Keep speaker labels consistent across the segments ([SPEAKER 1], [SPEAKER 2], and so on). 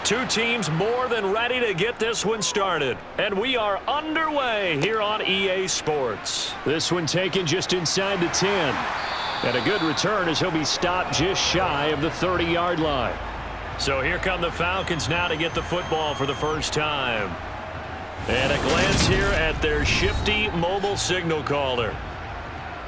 [SPEAKER 1] Two teams more than ready to get this one started. And we are underway here on EA Sports. This one taken just inside the 10. And a good return as he'll be stopped just shy of the 30-yard line. So here come the Falcons now to get the football for the first time. And a glance here at their shifty mobile signal caller.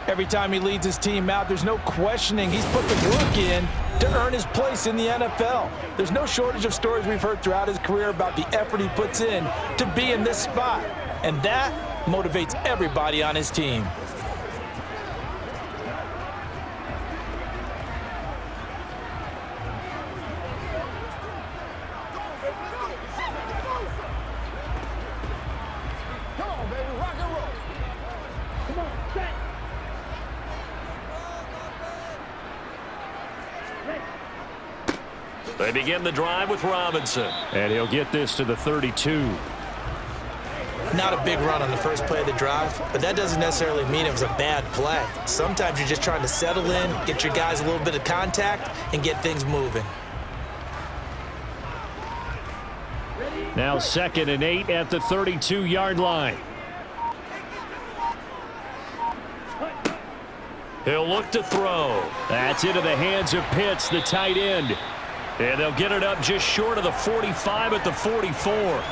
[SPEAKER 2] Every time he leads his team out, there's no questioning. He's put the work in to earn his place in the NFL. There's no shortage of stories we've heard throughout his career about the effort he puts in to be in this spot. And that motivates everybody on his team.
[SPEAKER 1] They begin the drive with Robinson. And he'll get this to the 32.
[SPEAKER 2] Not a big run on the first play of the drive, but that doesn't necessarily mean it was a bad play. Sometimes you're just trying to settle in, get your guys a little bit of contact, and get things moving.
[SPEAKER 1] Now 2nd and 8 at the 32-yard line. He'll look to throw. That's into the hands of Pitts, the tight end. And they'll get it up just short of the 45 at the 44.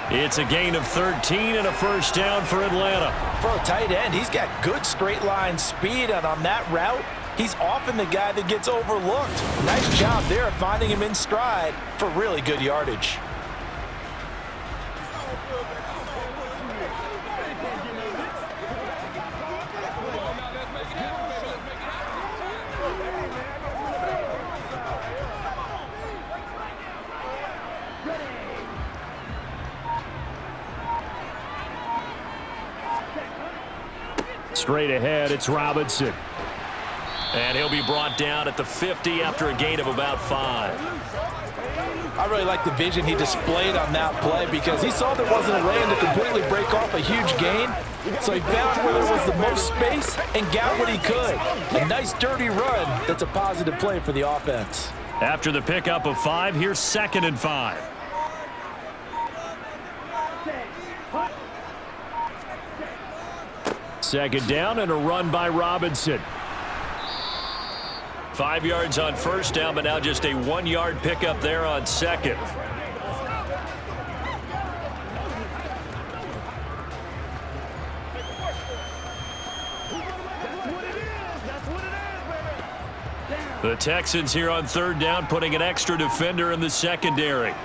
[SPEAKER 1] It's a gain of 13 and a first down for Atlanta.
[SPEAKER 2] For a tight end, he's got good straight line speed, and on that route, he's often the guy that gets overlooked. Nice job there finding him in stride for really good yardage.
[SPEAKER 1] Straight ahead, it's Robinson. And he'll be brought down at the 50 after a gain of about 5.
[SPEAKER 2] I really like the vision he displayed on that play because he saw there wasn't a lane to completely break off a huge gain. So he found where there was the most space and got what he could. A nice dirty run that's a positive play for the offense.
[SPEAKER 1] After the pickup of 5, here's 2nd and 5. Second down and a run by Robinson. 5 yards on first down, but now just a 1-yard pickup there on second. The Texans here on 3rd down, putting an extra defender in the secondary.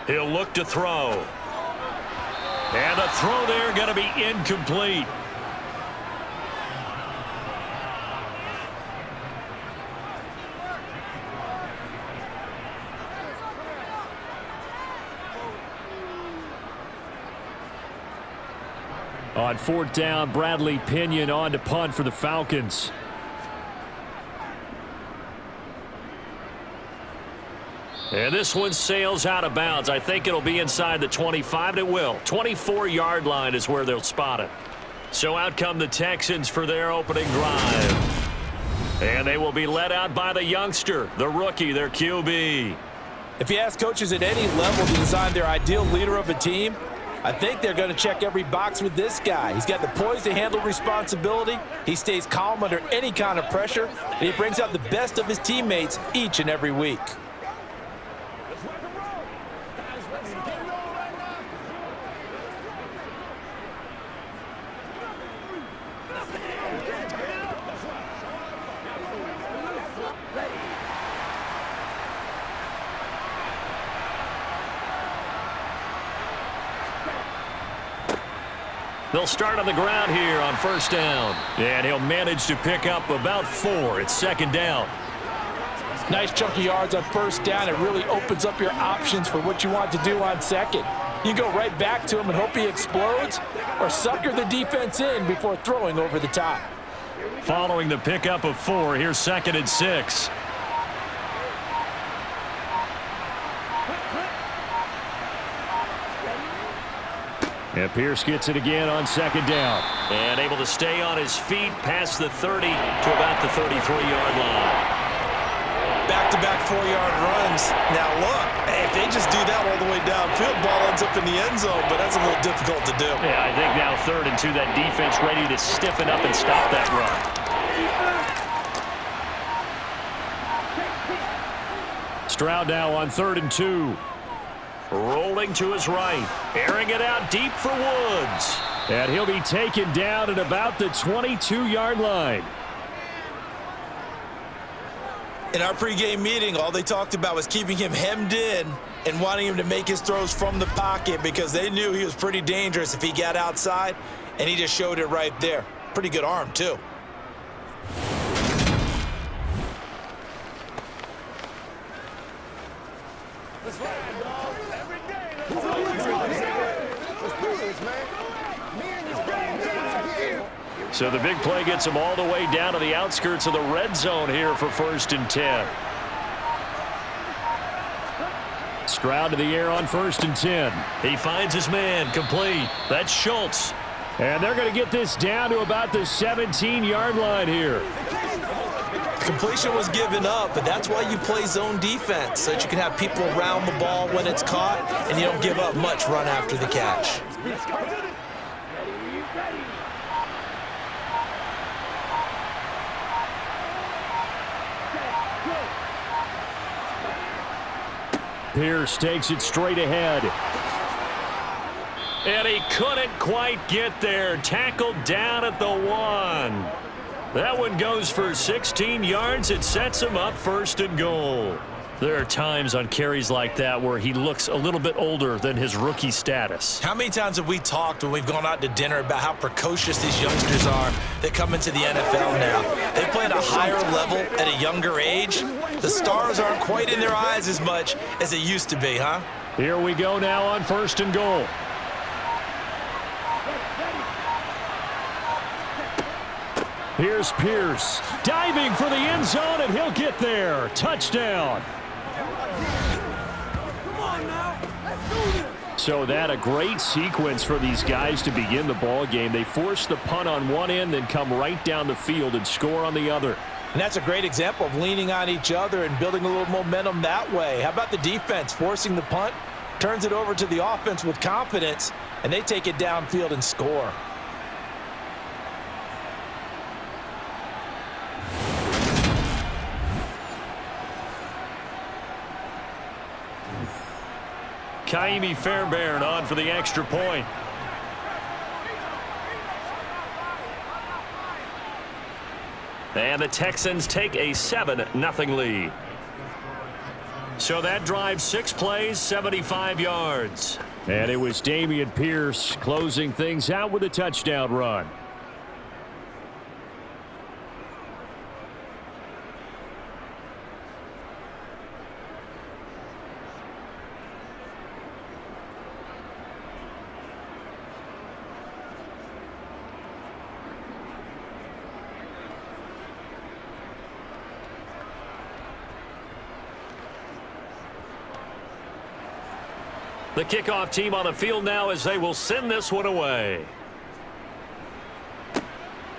[SPEAKER 1] He'll look to throw. And the throw there going to be incomplete. On 4th down, Bradley Pinion on to punt for the Falcons. And this one sails out of bounds. I think it'll be inside the 25, and it will. 24-yard line is where they'll spot it. So out come the Texans for their opening drive. And they will be led out by the youngster, the rookie, their QB.
[SPEAKER 2] If you ask coaches at any level to design their ideal leader of a team, I think they're going to check every box with this guy. He's got the poise to handle responsibility. He stays calm under any kind of pressure, and he brings out the best of his teammates each and every week.
[SPEAKER 1] They'll start on the ground here on 1st down. And he'll manage to pick up about 4. It's 2nd down.
[SPEAKER 2] Nice chunk of yards on 1st down. It really opens up your options for what you want to do on 2nd. You go right back to him and hope he explodes, or sucker the defense in before throwing over the top.
[SPEAKER 1] Following the pickup of 4, here's 2nd and 6. And Pierce gets it again on 2nd down. And able to stay on his feet past the 30 to about the 33-yard line.
[SPEAKER 2] Back-to-back 4-yard runs. Now look, if they just do that all the way downfield, ball ends up in the end zone, but that's a little difficult to do.
[SPEAKER 1] Yeah, I think now 3rd and 2, that defense ready to stiffen up and stop that run. Stroud now on 3rd and 2. Rolling to his right. Airing it out deep for Woods. And he'll be taken down at about the 22-yard line.
[SPEAKER 2] In our pregame meeting, all they talked about was keeping him hemmed in and wanting him to make his throws from the pocket because they knew he was pretty dangerous if he got outside, and he just showed it right there. Pretty good arm, too.
[SPEAKER 1] So the big play gets him all the way down to the outskirts of the red zone here for 1st and 10. Stroud to the air on 1st and 10. He finds his man, complete. That's Schultz. And they're going to get this down to about the 17-yard line here.
[SPEAKER 2] Completion was given up, but that's why you play zone defense, so that you can have people around the ball when it's caught, and you don't give up much run after the catch.
[SPEAKER 1] Pierce takes it straight ahead. And he couldn't quite get there. Tackled down at the 1. That one goes for 16 yards. It sets him up 1st and goal. There are times on carries like that where he looks a little bit older than his rookie status.
[SPEAKER 2] How many times have we talked when we've gone out to dinner about how precocious these youngsters are that come into the NFL now? They play at a higher level at a younger age. The stars aren't quite in their eyes as much as they used to be, huh?
[SPEAKER 1] Here we go now on 1st and goal. Here's Pierce diving for the end zone, and he'll get there. Touchdown. So that a great sequence for these guys to begin the ball game. They force the punt on one end, then come right down the field and score on the other.
[SPEAKER 2] And that's a great example of leaning on each other and building a little momentum that way. How about the defense forcing the punt, turns it over to the offense with confidence, and they take it downfield and score.
[SPEAKER 1] Kaimi Fairbairn on for the extra point. And the Texans take a 7-0 lead. So that drive 6 plays, 75 yards. And it was Dameon Pierce closing things out with a touchdown run. The kickoff team on the field now as they will send this one away.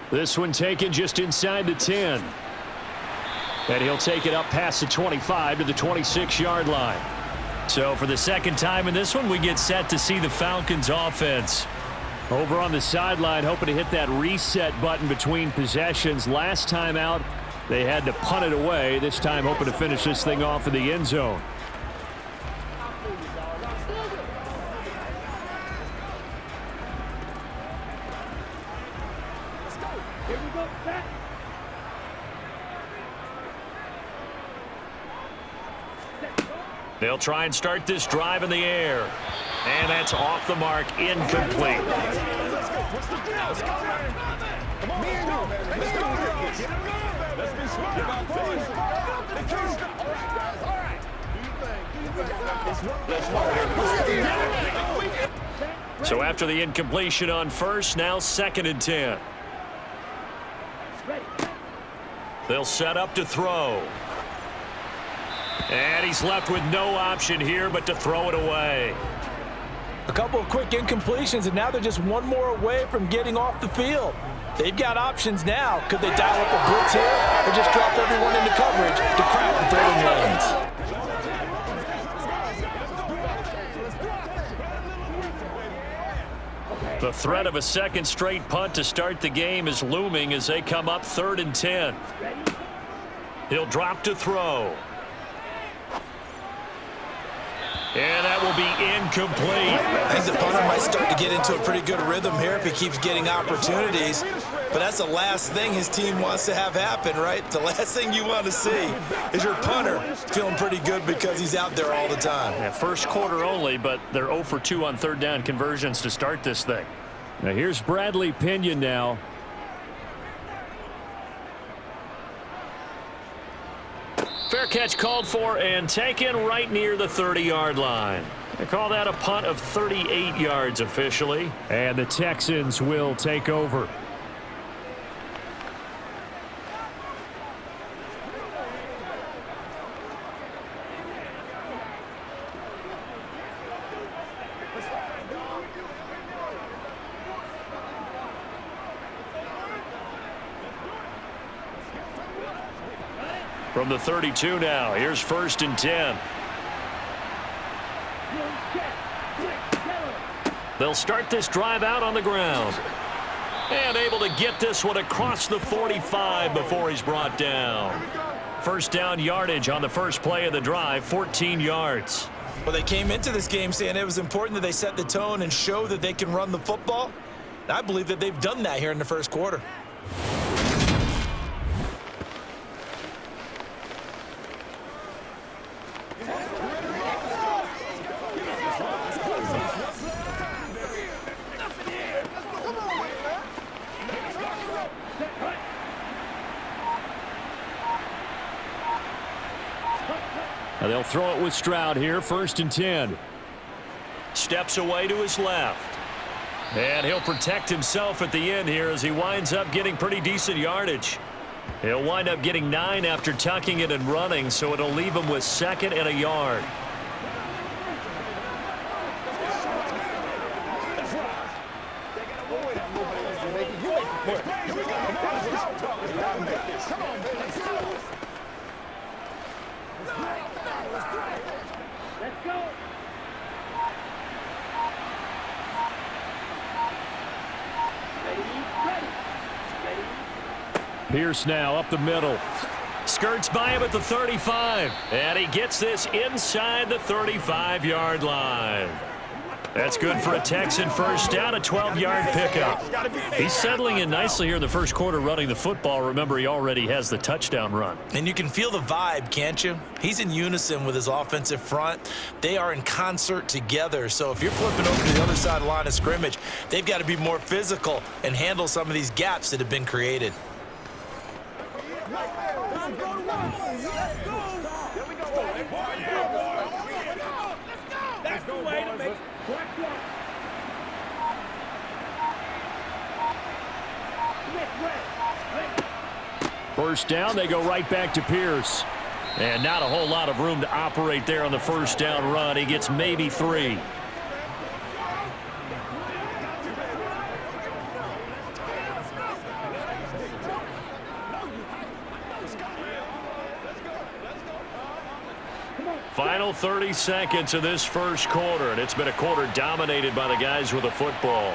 [SPEAKER 1] This one taken just inside the 10. And he'll take it up past the 25 to the 26-yard line. So for the second time in this one, we get set to see the Falcons offense over on the sideline, hoping to hit that reset button between possessions. Last time out, they had to punt it away. This time hoping to finish this thing off in the end zone. They'll try and start this drive in the air. And that's off the mark, incomplete. So after the incompletion on first, now 2nd and 10. They'll set up to throw. And he's left with no option here but to throw it away.
[SPEAKER 2] A couple of quick incompletions, and now they're just one more away from getting off the field. They've got options now. Could they dial up a blitz here or just drop everyone into coverage to crack the throwing lanes?
[SPEAKER 1] The threat of a second straight punt to start the game is looming as they come up 3rd and 10. He'll drop to throw. And that will be incomplete.
[SPEAKER 2] I think the punter might start to get into a pretty good rhythm here if he keeps getting opportunities. But that's the last thing his team wants to have happen, right? The last thing you want to see is your punter feeling pretty good because he's out there all the time.
[SPEAKER 1] Yeah, first quarter only, but they're 0 for 2 on 3rd down conversions to start this thing. Now here's Bradley Pinion now. Fair catch called for and taken right near the 30-yard line. They call that a punt of 38 yards officially. And the Texans will take over. From the 32 now, here's 1st and 10. They'll start this drive out on the ground. And able to get this one across the 45 before he's brought down. First down yardage on the first play of the drive, 14 yards.
[SPEAKER 2] Well, they came into this game saying it was important that they set the tone and show that they can run the football. And I believe that they've done that here in the first quarter.
[SPEAKER 1] Now they'll throw it with Stroud here, 1st and 10. Steps away to his left. And he'll protect himself at the end here as he winds up getting pretty decent yardage. He'll wind up getting 9 after tucking it and running, so it'll leave him with 2nd and a yard. Pierce now up the middle. Skirts by him at the 35. And he gets this inside the 35-yard line. That's good for a Texan first down, a 12-yard pickup. He's settling in nicely here in the first quarter running the football. Remember, he already has the touchdown run.
[SPEAKER 2] And you can feel the vibe, can't you? He's in unison with his offensive front. They are in concert together. So if you're flipping over to the other side of the line of scrimmage, they've got to be more physical and handle some of these gaps that have been created.
[SPEAKER 3] That's the way to make
[SPEAKER 1] First down, they go right back to Pierce. And not a whole lot of room to operate there on the first down run. He gets maybe 3. Final 30 seconds of this first quarter, and it's been a quarter dominated by the guys with the football.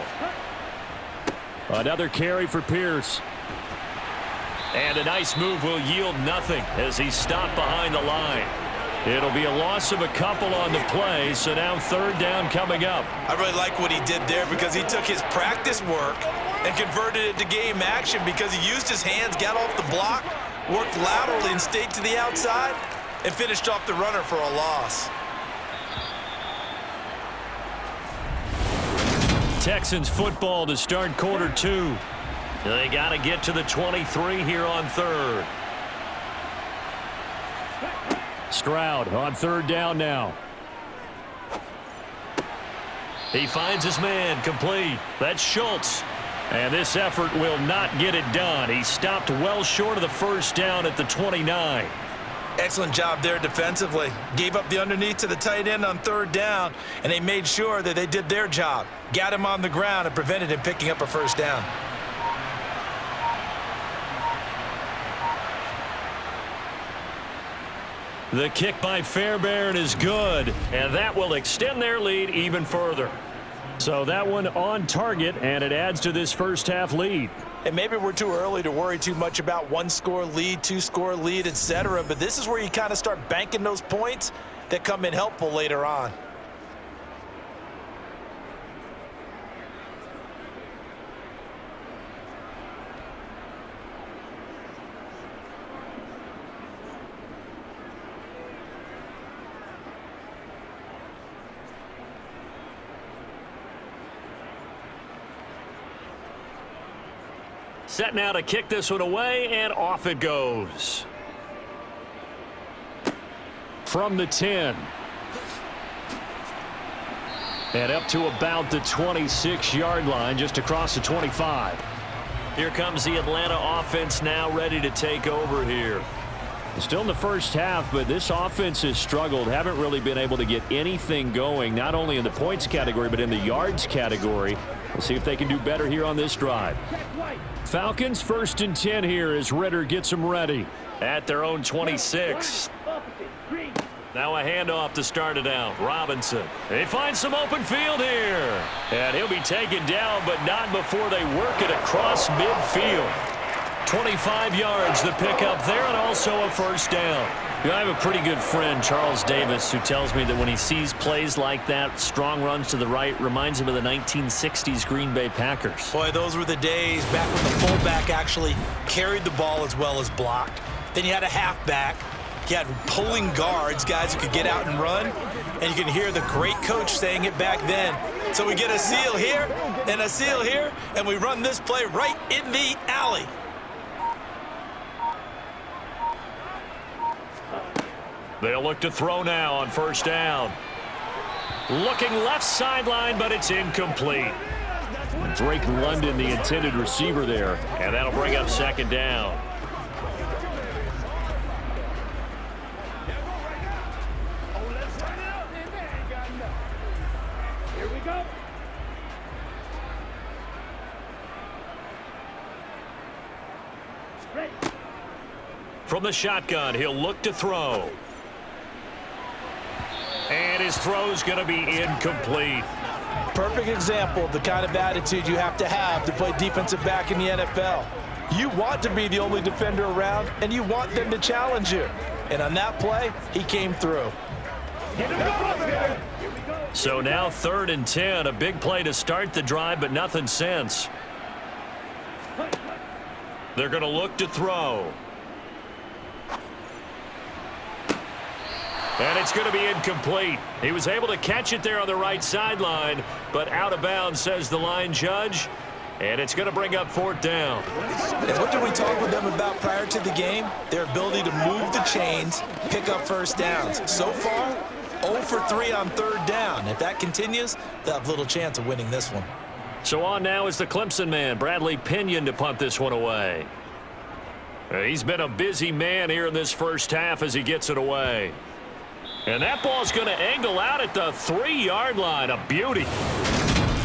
[SPEAKER 1] Another carry for Pierce. And a nice move will yield nothing as he's stopped behind the line. It'll be a loss of a couple on the play, so now 3rd down coming up.
[SPEAKER 2] I really like what he did there because he took his practice work and converted it to game action because he used his hands, got off the block, worked laterally and stayed to the outside, and finished off the runner for a loss.
[SPEAKER 1] Texans football to start quarter 2. They got to get to the 23 here on 3rd. Stroud on 3rd down now. He finds his man, complete. That's Schultz. And this effort will not get it done. He stopped well short of the first down at the 29.
[SPEAKER 2] Excellent job there defensively. Gave up the underneath to the tight end on third down, and they made sure that they did their job. Got him on the ground and prevented him picking up a first down.
[SPEAKER 1] The kick by Fairbairn is good, and that will extend their lead even further. So that one on target, and it adds to this first half lead.
[SPEAKER 2] And maybe we're too early to worry too much about one-score lead, two-score lead, etc. But this is where you kind of start banking those points that come in helpful later on.
[SPEAKER 1] Set now to kick this one away, and off it goes. From the 10. And up to about the 26-yard line, just across the 25. Here comes the Atlanta offense now ready to take over here. Still in the first half, but this offense has struggled. Haven't really been able to get anything going, not only in the points category, but in the yards category. We'll see if they can do better here on this drive. Falcons 1st and 10 here as Ritter gets them ready at their own 26. Now a handoff to start it out. Robinson. They find some open field here. And he'll be taken down, but not before they work it across midfield. 25 yards the pickup there, and also a first down. You know, I have a pretty good friend, Charles Davis, who tells me that when he sees plays like that, strong runs to the right, reminds him of the 1960s Green Bay Packers.
[SPEAKER 2] Boy, those were the days back when the fullback actually carried the ball as well as blocked. Then you had a halfback. You had pulling guards, guys who could get out and run. And you can hear the great coach saying it back then. So we get a seal here and a seal here, and we run this play right in the alley.
[SPEAKER 1] They'll look to throw now on first down. Looking left sideline, but it's incomplete. Drake London, the intended receiver there, and that'll bring up second down.
[SPEAKER 3] Here we go.
[SPEAKER 1] From the shotgun, he'll look to throw. And his throw's going to be incomplete.
[SPEAKER 2] Perfect example of the kind of attitude you have to play defensive back in the NFL. You want to be the only defender around, and you want them to challenge you. And on that play, he came through.
[SPEAKER 1] So now 3rd and 10, a big play to start the drive, but nothing since. They're going to look to throw. And it's going to be incomplete. He was able to catch it there on the right sideline, but out of bounds, says the line judge. And it's going to bring up 4th down.
[SPEAKER 2] And what did we talk with them about prior to the game? Their ability to move the chains, pick up first downs. So far, 0 for 3 on 3rd down. If that continues, they'll have little chance of winning this one.
[SPEAKER 1] So on now is the Clemson man, Bradley Pinion, to punt this one away. He's been a busy man here in this first half as he gets it away. And that ball's going to angle out at the 3-yard line. A beauty.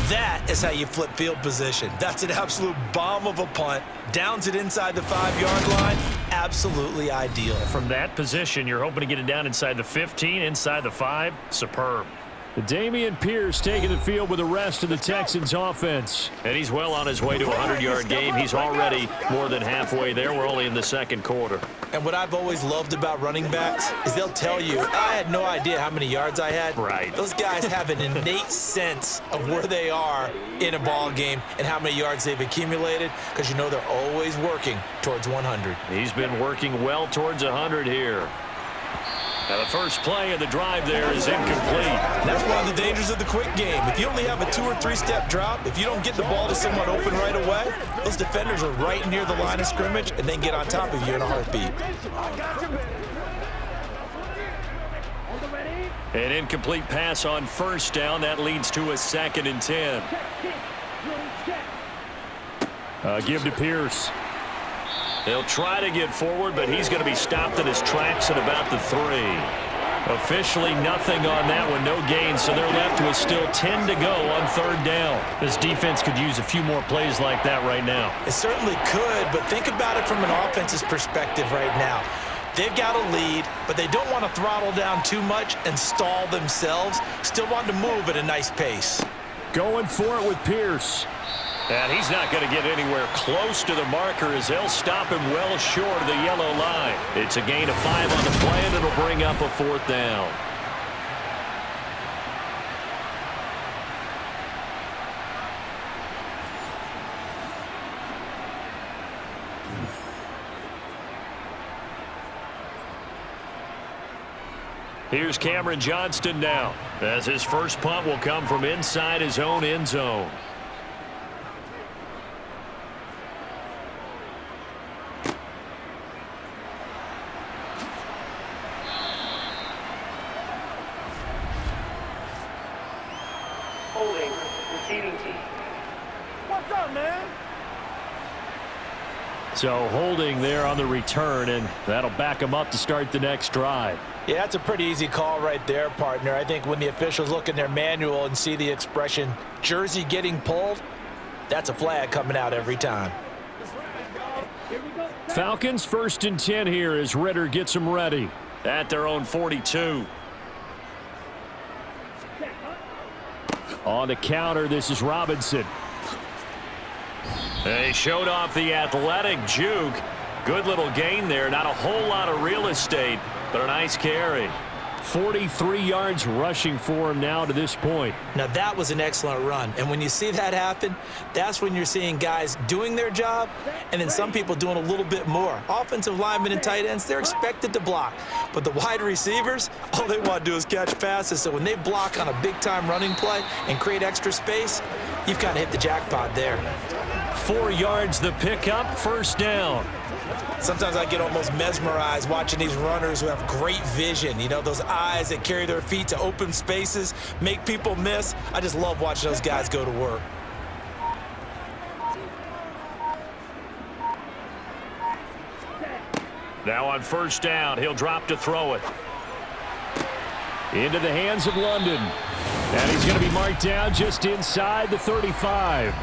[SPEAKER 2] That is how you flip field position. That's an absolute bomb of a punt. Downs it inside the 5-yard line. Absolutely ideal.
[SPEAKER 1] From that position, you're hoping to get it down inside the 15, inside the 5. Superb. Dameon Pierce taking the field with the rest of the Texans offense. And he's well on his way to a 100-yard game. He's already more than halfway there. We're only in the second quarter.
[SPEAKER 2] And what I've always loved about running backs is they'll tell you, I had no idea how many yards I had.
[SPEAKER 1] Right.
[SPEAKER 2] Those guys have an innate sense of where they are in a ball game and how many yards they've accumulated, because you know they're always working towards 100.
[SPEAKER 1] He's been working well towards 100 here. Now the first play of the drive there is incomplete.
[SPEAKER 2] And that's one of the dangers of the quick game. If you only have a 2- or 3-step drop, if you don't get the ball to someone open right away, those defenders are right near the line of scrimmage and then get on top of you in a heartbeat.
[SPEAKER 1] An incomplete pass on first down. That leads to a 2nd and 10. Give to Pierce. He'll try to get forward, but he's going to be stopped in his tracks at about the 3. Officially nothing on that one, no gain, so they're left with still 10 to go on 3rd down. This defense could use a few more plays like that right now.
[SPEAKER 2] It certainly could, but think about it from an offense's perspective right now. They've got a lead, but they don't want to throttle down too much and stall themselves. Still want to move at a nice pace.
[SPEAKER 1] Going for it with Pierce. And he's not going to get anywhere close to the marker as they'll stop him well short of the yellow line. It's a gain of 5 on the play, and it'll bring up a 4th down. Here's Cameron Johnston now, as his first punt will come from inside his own end zone.
[SPEAKER 3] Holding, receiving team.
[SPEAKER 2] What's up, man?
[SPEAKER 1] So holding there on the return, and that'll back him up to start the next drive.
[SPEAKER 2] Yeah, that's a pretty easy call right there, partner. I think when the officials look in their manual and see the expression jersey getting pulled, that's a flag coming out every time.
[SPEAKER 1] Falcons 1st and 10 here as Ritter gets them ready at their own 42. On the counter, this is Robinson. They showed off the athletic juke. Good little gain there. Not a whole lot of real estate, but a nice carry. 43 yards rushing for him now to this point.
[SPEAKER 2] Now, that was an excellent run. And when you see that happen, that's when you're seeing guys doing their job and then some people doing a little bit more. Offensive linemen and tight ends, they're expected to block. But the wide receivers, all they want to do is catch passes. So when they block on a big-time running play and create extra space, you've kind of hit the jackpot there.
[SPEAKER 1] 4 yards the pickup, 1st down.
[SPEAKER 2] Sometimes I get almost mesmerized watching these runners who have great vision. You know, those eyes that carry their feet to open spaces, make people miss. I just love watching those guys go to work.
[SPEAKER 1] Now on 1st down, he'll drop to throw it. Into the hands of London. And he's going to be marked down just inside the 35.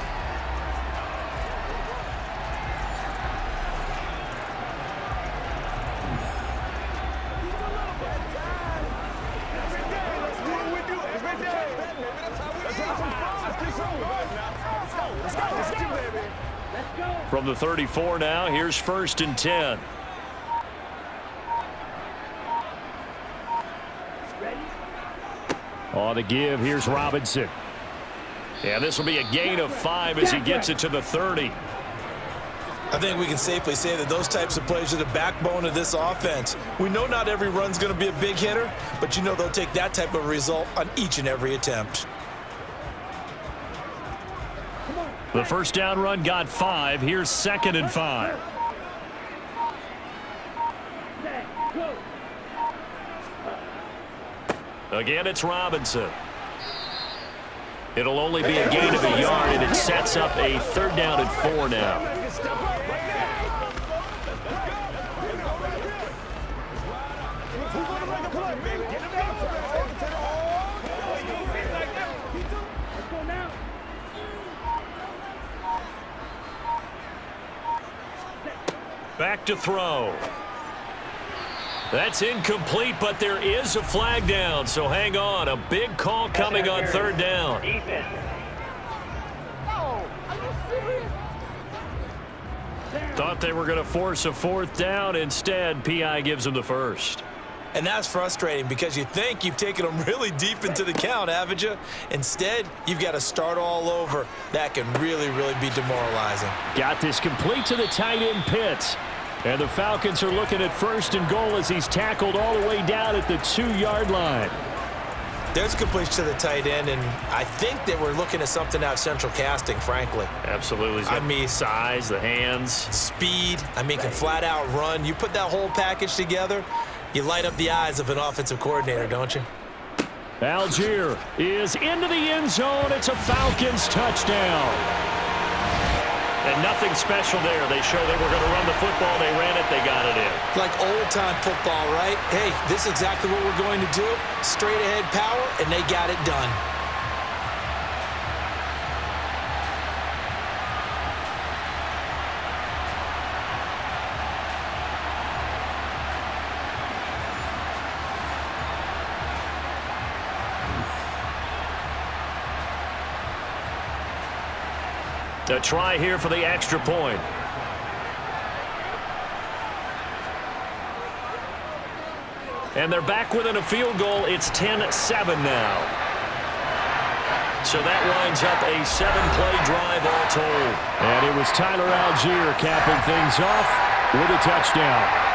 [SPEAKER 1] From the 34 now, here's 1st and 10. On the give, here's Robinson. And this will be a gain of 5 as he gets it to the 30.
[SPEAKER 2] I think we can safely say that those types of plays are the backbone of this offense. We know not every run's going to be a big hitter, but you know they'll take that type of result on each and every attempt.
[SPEAKER 1] The 1st down run got 5. Here's 2nd and 5. Again, it's Robinson. It'll only be a gain of a yard, and it sets up a 3rd down and 4 now. Back to throw. That's incomplete, but there is a flag down, so hang on. A big call coming on 3rd down. Thought they were going to force a 4th down. Instead, P.I. gives them the 1st.
[SPEAKER 2] And that's frustrating because you think you've taken them really deep into the count, haven't you? Instead, you've got to start all over. That can really, really be demoralizing.
[SPEAKER 1] Got this complete to the tight end Pitts. And the Falcons are looking at 1st and goal as he's tackled all the way down at the 2-yard line.
[SPEAKER 2] There's a completion to the tight end, and I think that we're looking at something out of central casting, frankly.
[SPEAKER 1] Absolutely. I mean, size, the hands.
[SPEAKER 2] Speed. I mean, can flat out run. You put that whole package together, you light up the eyes of an offensive coordinator, don't you?
[SPEAKER 1] Algier is into the end zone. It's a Falcons touchdown. And nothing special there. They show they were going to run the football. They ran it. They got it in.
[SPEAKER 2] Like old-time football, right? Hey, this is exactly what we're going to do. Straight-ahead power, and they got it done.
[SPEAKER 1] A try here for the extra point. And they're back within a field goal. It's 10-7 now. So that winds up a 7-play drive all told.
[SPEAKER 4] And it was Tyler Algier capping things off with a touchdown.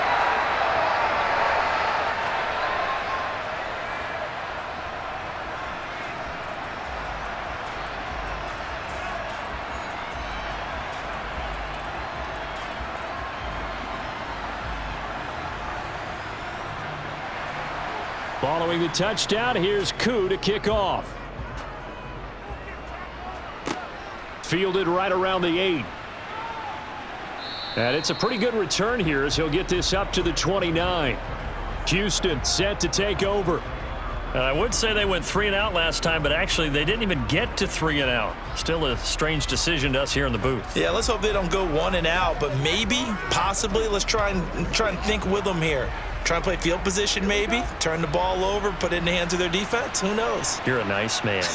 [SPEAKER 4] Following the touchdown, here's Koo to kick off. Fielded right around the 8. And it's a pretty good return here as he'll get this up to the 29. Houston set to take over.
[SPEAKER 1] I would say they went 3 and out last time, but actually they didn't even get to 3 and out. Still a strange decision to us here in the booth.
[SPEAKER 2] Yeah, let's hope they don't go 1 and out, but maybe, possibly, let's try and think with them here. Try and play field position maybe, turn the ball over, put it in the hands of their defense. Who knows?
[SPEAKER 1] You're a nice man.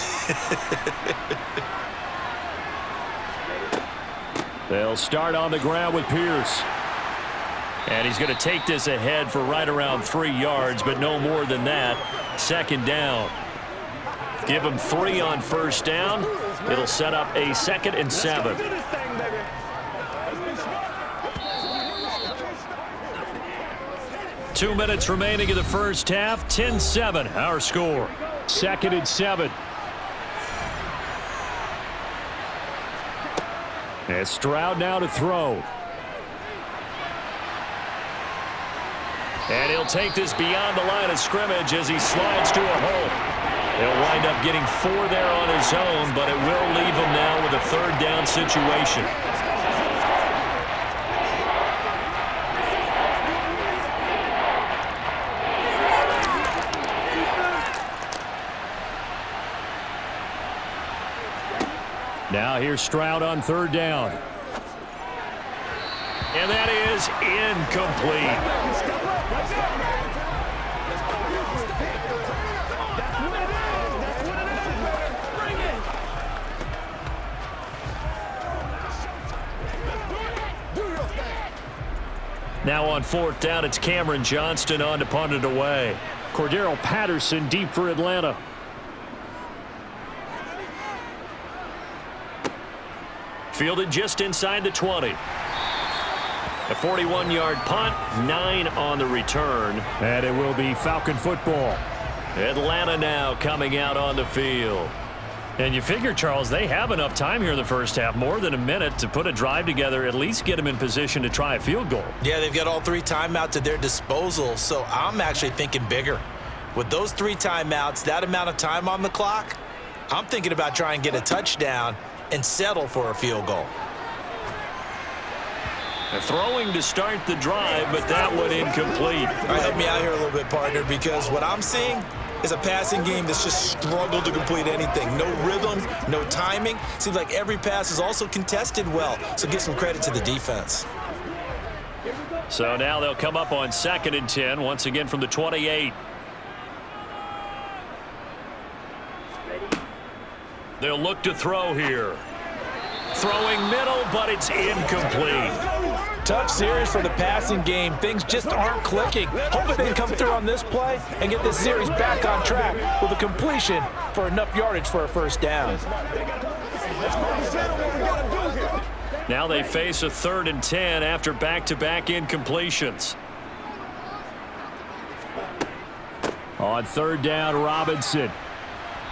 [SPEAKER 4] They'll start on the ground with Pierce.
[SPEAKER 1] And he's going to take this ahead for right around 3 yards, but no more than that. Second down. Give him 3 on first down. It'll set up a 2nd and 7. 2 minutes remaining in the first half. 10-7, our score.
[SPEAKER 4] 2nd and 7. And Stroud now to throw.
[SPEAKER 1] And he'll take this beyond the line of scrimmage as he slides to a hole. He'll wind up getting 4 there on his own, but it will leave him now with a 3rd down situation.
[SPEAKER 4] Now here's Stroud on 3rd down.
[SPEAKER 1] And that is incomplete. Now on 4th down, it's Cameron Johnston on to punt it away.
[SPEAKER 4] Cordero Patterson deep for Atlanta.
[SPEAKER 1] Fielded just inside the 20. A 41-yard punt, 9 on the return.
[SPEAKER 4] And it will be Falcon football.
[SPEAKER 1] Atlanta now coming out on the field. And you figure, Charles, they have enough time here in the first half, more than a minute, to put a drive together, at least get them in position to try a field goal.
[SPEAKER 2] Yeah, they've got all 3 timeouts at their disposal, so I'm actually thinking bigger. With those 3 timeouts, that amount of time on the clock, I'm thinking about trying to get a touchdown and settle for a field goal.
[SPEAKER 1] Throwing to start the drive, but that one incomplete.
[SPEAKER 2] All right, help me out here a little bit, partner, because what I'm seeing is a passing game that's just struggled to complete anything. No rhythm, no timing. Seems like every pass is also contested well, so give some credit to the defense.
[SPEAKER 1] So now they'll come up on 2nd and 10, once again from the 28. They'll look to throw here. Throwing middle, but it's incomplete.
[SPEAKER 2] Tough series for the passing game. Things just aren't clicking. Hoping they can come through on this play and get this series back on track with a completion for enough yardage for a 1st down.
[SPEAKER 1] Now they face a 3rd and 10 after back-to-back incompletions.
[SPEAKER 4] On 3rd down, Robinson.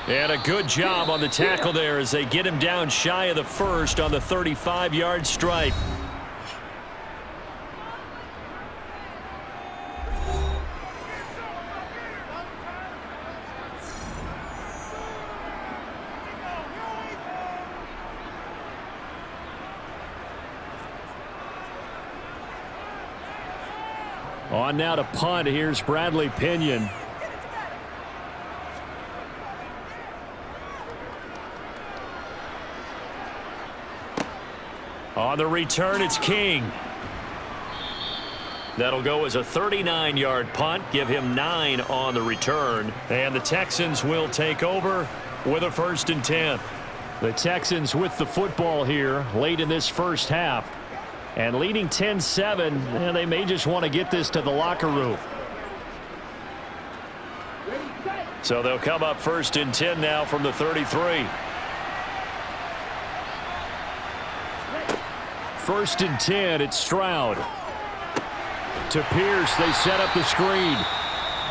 [SPEAKER 1] And a good job on the tackle there as they get him down shy of the 1st on the 35-yard stripe. On now to punt. Here's Bradley Pinion. On the return, it's King. That'll go as a 39-yard punt. Give him 9 on the return. And the Texans will take over with a 1st and 10. The Texans with the football here late in this first half. And leading 10-7, and they may just want to get this to the locker room. So they'll come up 1st and 10 now from the 33. 1st and 10, it's Stroud. To Pierce, they set up the screen.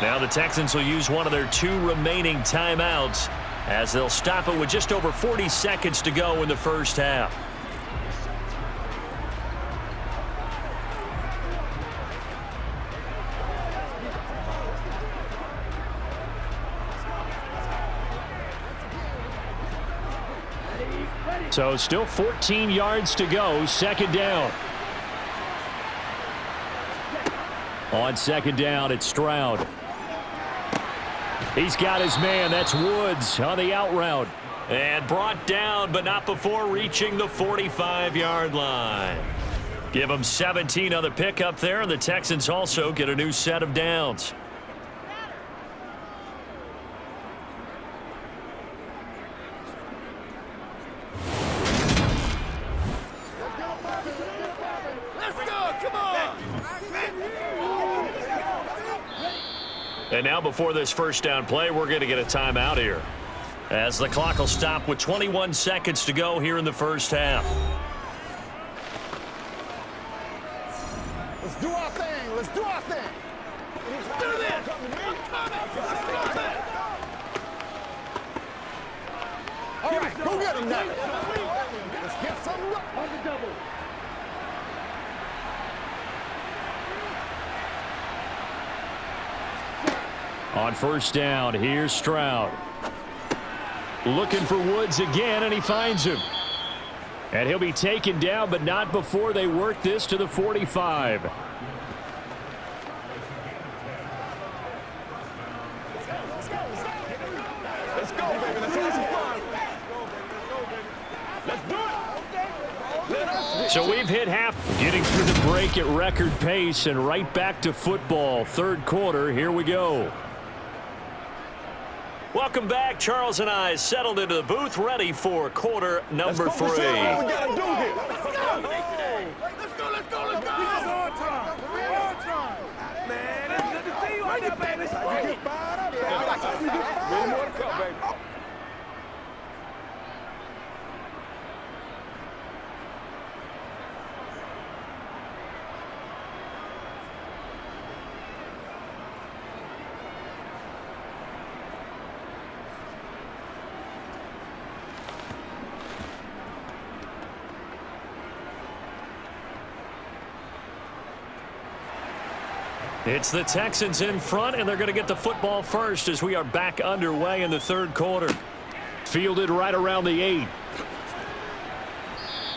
[SPEAKER 1] Now the Texans will use one of their 2 remaining timeouts as they'll stop it with just over 40 seconds to go in the first half. So still 14 yards to go, 2nd down. On 2nd down, it's Stroud. He's got his man. That's Woods on the out route. And brought down, but not before reaching the 45-yard line. Give them 17 on the pickup there, and the Texans also get a new set of downs. And now before this 1st down play, we're going to get a timeout here, as the clock will stop with 21 seconds to go here in the first half.
[SPEAKER 5] Let's do our thing. Let's do our thing. Let's do this. All right, go get him now. Let's get some on the double.
[SPEAKER 1] On 1st down, here's Stroud. Looking for Woods again, and he finds him. And he'll be taken down, but not before they work this to the 45.
[SPEAKER 5] Let's go, baby. Let's have some fun. Let's do it.
[SPEAKER 1] So we've hit half, getting through the break at record pace and right back to football. 3rd quarter, here we go. Welcome back. Charles and I settled into the booth, ready for quarter number 3.
[SPEAKER 5] What we gotta do here. Let's go. Let's go. This is our time. Our time. Man, it's good to see you out there, baby. You get fired up, baby. I like to see you get fired up. More to come, baby.
[SPEAKER 1] It's the Texans in front, and they're going to get the football first as we are back underway in the 3rd quarter. Fielded right around the 8.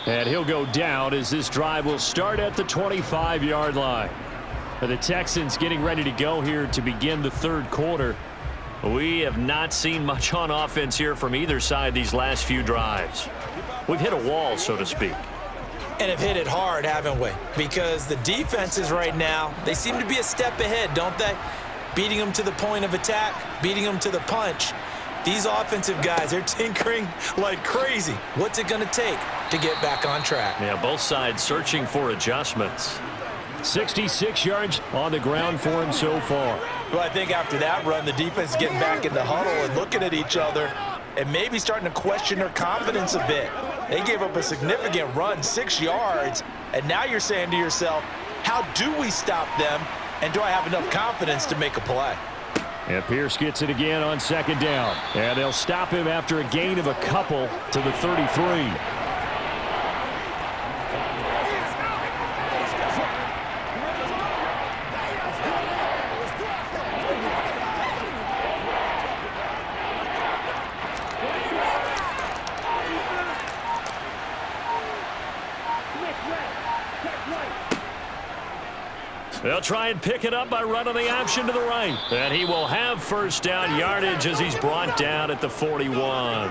[SPEAKER 1] And he'll go down as this drive will start at the 25-yard line. And the Texans getting ready to go here to begin the 3rd quarter. We have not seen much on offense here from either side these last few drives. We've hit a wall, so to speak.
[SPEAKER 2] And have hit it hard, haven't we? Because the defenses right now, they seem to be a step ahead, don't they? Beating them to the point of attack, beating them to the punch. These offensive guys, they're tinkering like crazy. What's it going to take to get back on track?
[SPEAKER 1] Yeah, both sides searching for adjustments. 66 yards on the ground for him so far.
[SPEAKER 2] Well, I think after that run, the defense is getting back in the huddle and looking at each other and maybe starting to question their confidence a bit. They gave up a significant run, 6 yards, and now you're saying to yourself, how do we stop them, and do I have enough confidence to make a play?
[SPEAKER 1] And Pierce gets it again on 2nd down. And they'll stop him after a gain of a couple to the 33. They'll try and pick it up by running the option to the right. And he will have first down yardage as he's brought down at the 41.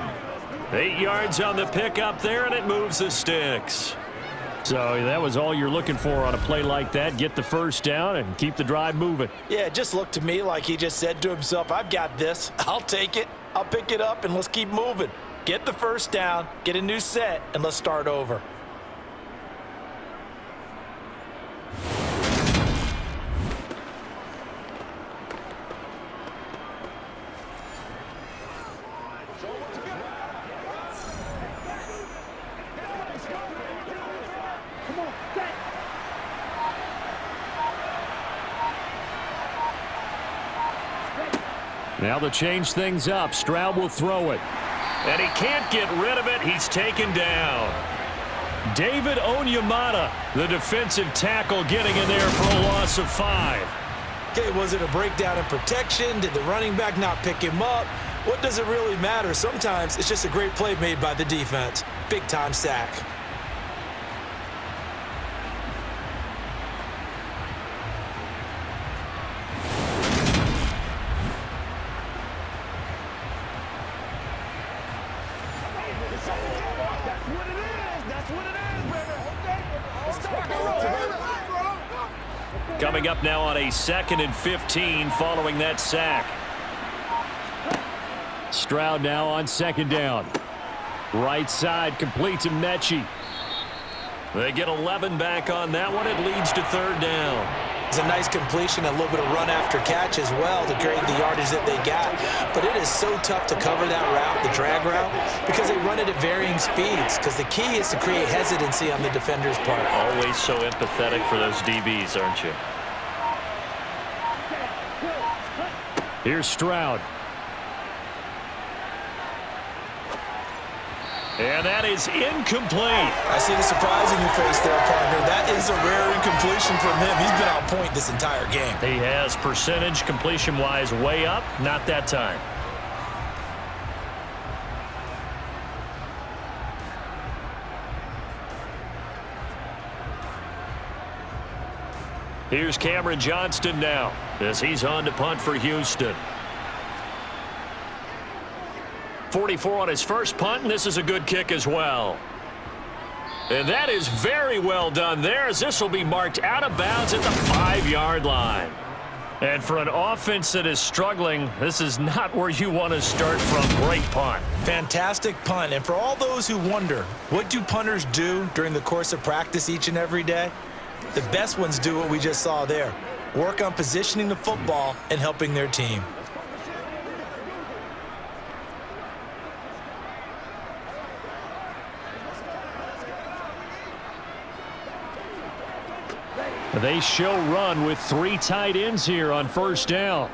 [SPEAKER 1] 8 yards on the pickup there, and it moves the sticks.
[SPEAKER 4] So that was all you're looking for on a play like that. Get the first down and keep the drive moving.
[SPEAKER 2] Yeah, it just looked to me like he just said to himself, I've got this. I'll take it. I'll pick it up, and let's keep moving. Get the first down, get a new set, and let's start over.
[SPEAKER 4] Now to change things up, Stroud will throw it.
[SPEAKER 1] And he can't get rid of it. He's taken down. David Onyemata, the defensive tackle, getting in there for a loss of 5.
[SPEAKER 2] Okay, was it a breakdown in protection? Did the running back not pick him up? What does it really matter? Sometimes it's just a great play made by the defense. Big-time sack.
[SPEAKER 1] Coming up now on a 2nd and 15 following that sack.
[SPEAKER 4] Stroud now on 2nd down. Right side complete to Mechie.
[SPEAKER 1] They get 11 back on that one. It leads to 3rd down.
[SPEAKER 2] It's a nice completion, a little bit of run after catch as well to create the yardage that they got. But it is so tough to cover that route, the drag route, because they run it at varying speeds. Because the key is to create hesitancy on the defender's part.
[SPEAKER 1] Always so empathetic for those DBs, aren't you?
[SPEAKER 4] Here's Stroud.
[SPEAKER 1] And that is incomplete.
[SPEAKER 2] I see the surprise in your face there, partner. That is a rare incompletion from him. He's been on point this entire game.
[SPEAKER 1] He has percentage completion-wise way up. Not that time. Here's Cameron Johnston now as he's on to punt for Houston. 44 on his first punt, and this is a good kick as well. And that is very well done there, as this will be marked out of bounds at the 5-yard line. And for an offense that is struggling, this is not where you want to start from. Great punt.
[SPEAKER 2] Fantastic punt. And for all those who wonder, what do punters do during the course of practice each and every day? The best ones do what we just saw there. Work on positioning the football and helping their team.
[SPEAKER 4] They show run with 3 tight ends here on 1st down.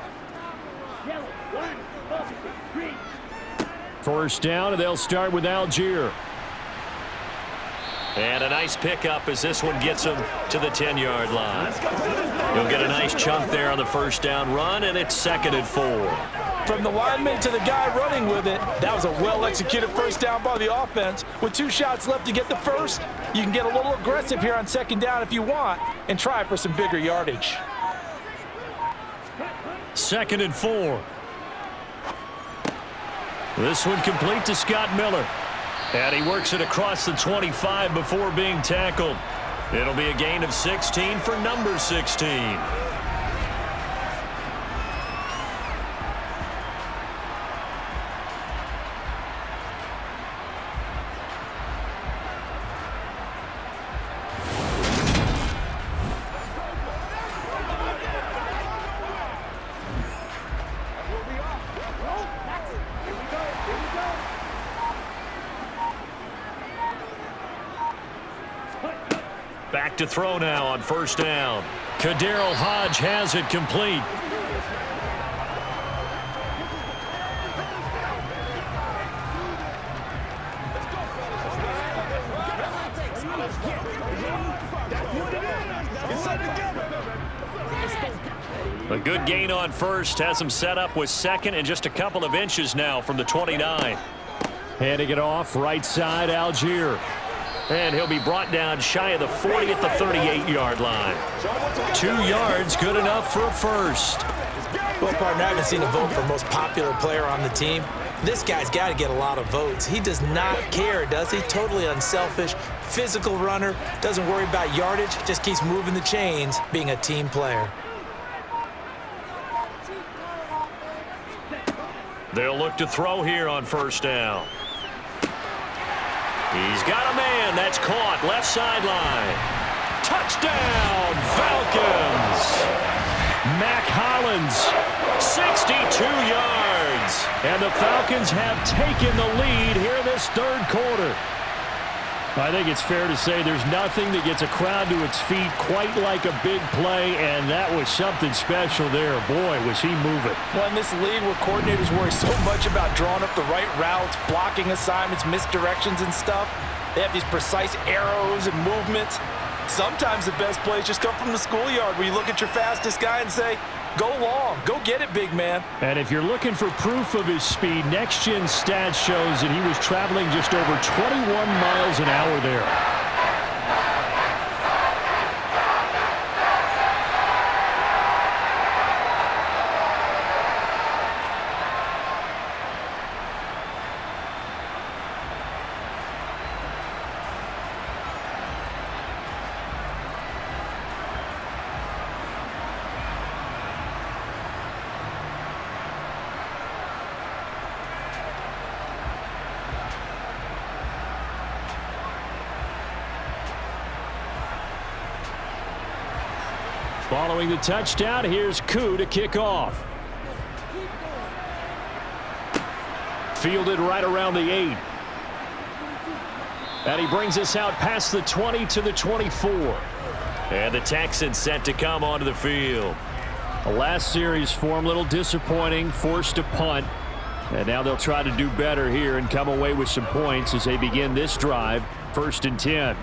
[SPEAKER 4] 1st down, and they'll start with Algier.
[SPEAKER 1] And a nice pickup as this one gets him to the 10-yard line. He'll get a nice chunk there on the 1st down run, and it's 2nd and 4.
[SPEAKER 2] From the lineman to the guy running with it, that was a well-executed 1st down by the offense. With 2 shots left to get the first, you can get a little aggressive here on 2nd down if you want and try for some bigger yardage.
[SPEAKER 1] 2nd and 4.
[SPEAKER 4] This one complete to Scott Miller.
[SPEAKER 1] And he works it across the 25 before being tackled. It'll be a gain of 16 for number 16. Back to throw now on 1st down.
[SPEAKER 4] Kaderl Hodge has it complete.
[SPEAKER 1] A good gain on 1st. Has him set up with 2nd and just a couple of inches now from the 29.
[SPEAKER 4] Handing it off right side, Algier.
[SPEAKER 1] And he'll be brought down shy of the 40 at the 38-yard line. 2 yards, good enough for a first.
[SPEAKER 2] Well, partner, I haven't seen a vote for most popular player on the team. This guy's got to get a lot of votes. He does not care, does he? Totally unselfish, physical runner, doesn't worry about yardage, just keeps moving the chains, being a team player.
[SPEAKER 1] They'll look to throw here on first down. He's got a man. That's caught. Left sideline. Touchdown, Falcons. Mac Hollins, 62 yards. And the Falcons have taken the lead here in this third quarter.
[SPEAKER 4] I think it's fair to say there's nothing that gets a crowd to its feet quite like a big play, and that was something special there. Boy, was he moving.
[SPEAKER 2] Well, in this league where coordinators worry so much about drawing up the right routes, blocking assignments, misdirections and stuff, they have these precise arrows and movements. Sometimes the best plays just come from the schoolyard where you look at your fastest guy and say, go long, go get it, big man.
[SPEAKER 4] And if you're looking for proof of his speed, Next Gen Stats shows that he was traveling just over 21 miles an hour there. Following the touchdown, here's Koo to kick off. Fielded right around the 8. And he brings us out past the 20 to the 24.
[SPEAKER 1] And the Texans set to come onto the field.
[SPEAKER 4] The last series for him, a little disappointing, forced to punt. And now they'll try to do better here and come away with some points as they begin this drive, 1st and 10.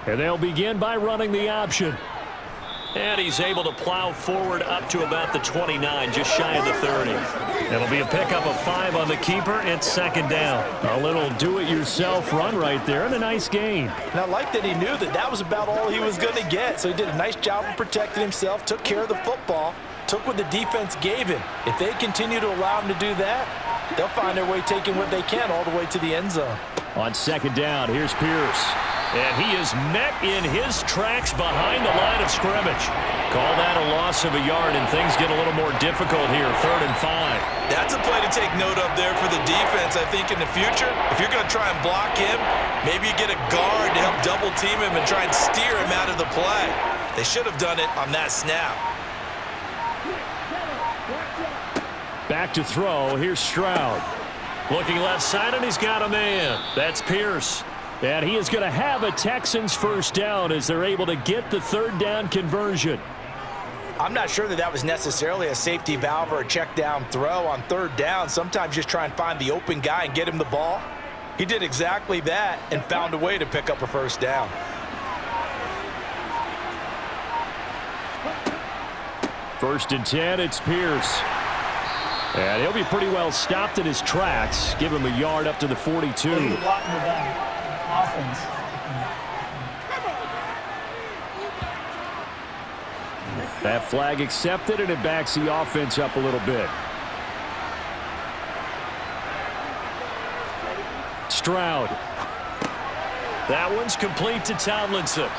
[SPEAKER 4] And they'll begin by running the option.
[SPEAKER 1] And he's able to plow forward up to about the 29, just shy of the 30. It'll be a pickup of 5 on the keeper. It's 2nd down.
[SPEAKER 4] A little do-it-yourself run right there and a nice gain.
[SPEAKER 2] And I like that he knew that that was about all he was going to get. So he did a nice job of protecting himself, took care of the football, took what the defense gave him. If they continue to allow him to do that, they'll find their way taking what they can all the way to the end zone.
[SPEAKER 4] On 2nd down, here's Pierce.
[SPEAKER 1] And he is met in his tracks behind the line of scrimmage. Call that a loss of a yard, and things get a little more difficult here, 3rd and 5.
[SPEAKER 2] That's a play to take note of there for the defense, I think, in the future. If you're going to try and block him, maybe you get a guard to help double-team him and try and steer him out of the play. They should have done it on that snap.
[SPEAKER 4] Back to throw. Here's Stroud.
[SPEAKER 1] Looking left side, and he's got a man. That's Pierce.
[SPEAKER 4] And he is going to have a Texans first down as they're able to get the 3rd down conversion.
[SPEAKER 2] I'm not sure that that was necessarily a safety valve or a check down throw on 3rd down. Sometimes just try and find the open guy and get him the ball. He did exactly that and found a way to pick up a first down.
[SPEAKER 4] First and 10, it's Pierce. And he'll be pretty well stopped in his tracks. Give him a yard up to the 42. That flag accepted, and it backs the offense up a little bit. Stroud.
[SPEAKER 1] That one's complete to Tomlinson.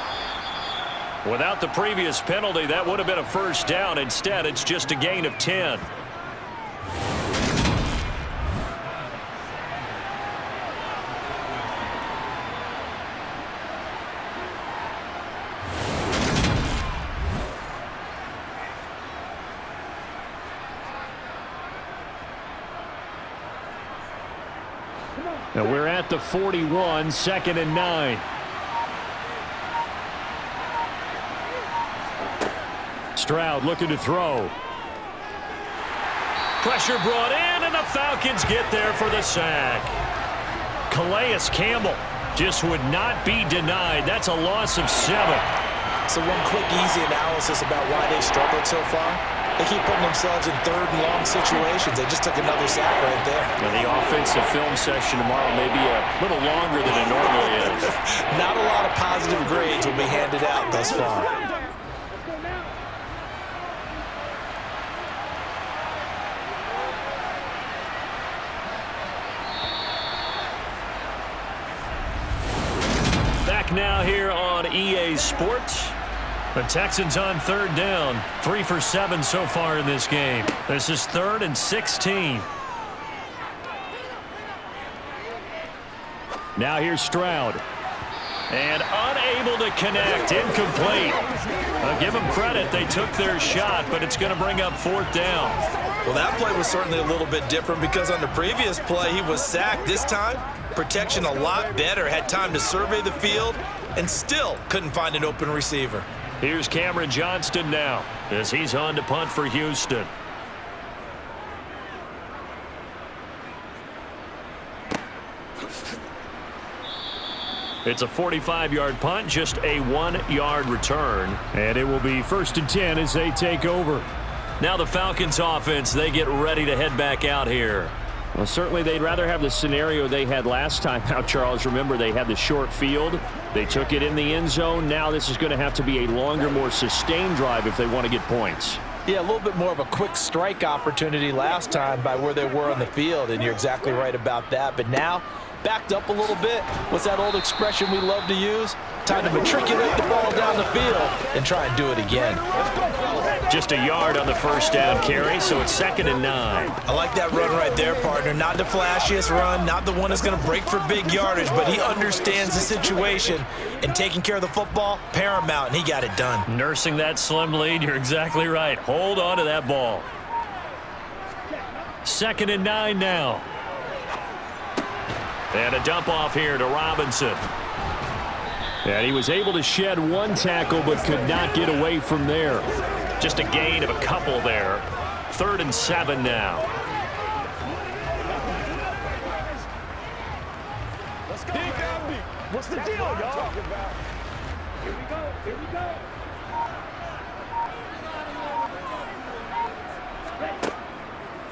[SPEAKER 1] Without the previous penalty, that would have been a first down. Instead, it's just a gain of 10.
[SPEAKER 4] And we're at the 41, 2nd and 9. Stroud looking to throw.
[SPEAKER 1] Pressure brought in, and the Falcons get there for the sack. Calais Campbell just would not be denied. That's a loss of 7.
[SPEAKER 2] So one quick, easy analysis about why they've struggled so far. They keep putting themselves in third and long situations. They just took another sack right there.
[SPEAKER 4] And the offensive film session tomorrow may be a little longer than it normally is.
[SPEAKER 2] Not a lot of positive grades will be handed out thus far.
[SPEAKER 1] Back now here on EA Sports. The Texans on third down. 3 for 7 so far in this game. This is 3rd and 16.
[SPEAKER 4] Now here's Stroud.
[SPEAKER 1] And unable to connect. Incomplete. I'll give them credit. They took their shot, but it's going to bring up 4th down.
[SPEAKER 2] Well, that play was certainly a little bit different because on the previous play, he was sacked. This time, protection a lot better. Had time to survey the field and still couldn't find an open receiver.
[SPEAKER 1] Here's Cameron Johnston now as he's on to punt for Houston. It's a 45-yard punt, just a 1-yard return. And it will be 1st and 10 as they take over. Now the Falcons offense, they get ready to head back out here.
[SPEAKER 4] Well, certainly they'd rather have the scenario they had last time out, Charles. Remember, they had the short field. They took it in the end zone. Now this is going to have to be a longer, more sustained drive if they want to get points.
[SPEAKER 2] Yeah, a little bit more of a quick strike opportunity last time by where they were on the field, and you're exactly right about that. But now, backed up a little bit. What's that old expression we love to use? Time to matriculate the ball down the field and try and do it again.
[SPEAKER 1] Just a yard on the 1st down carry, so it's 2nd and 9.
[SPEAKER 2] I like that run right there, partner. Not the flashiest run, not the one that's going to break for big yardage, but he understands the situation, and taking care of the football, paramount, and he got it done.
[SPEAKER 1] Nursing that slim lead, you're exactly right. Hold on to that ball. 2nd and 9 now. And a dump off here to Robinson.
[SPEAKER 4] And he was able to shed one tackle but could not get away from there.
[SPEAKER 1] Just a gain of a couple there. 3rd and 7 now.
[SPEAKER 5] Let's go. What's the deal, y'all? Here we go. Here we go.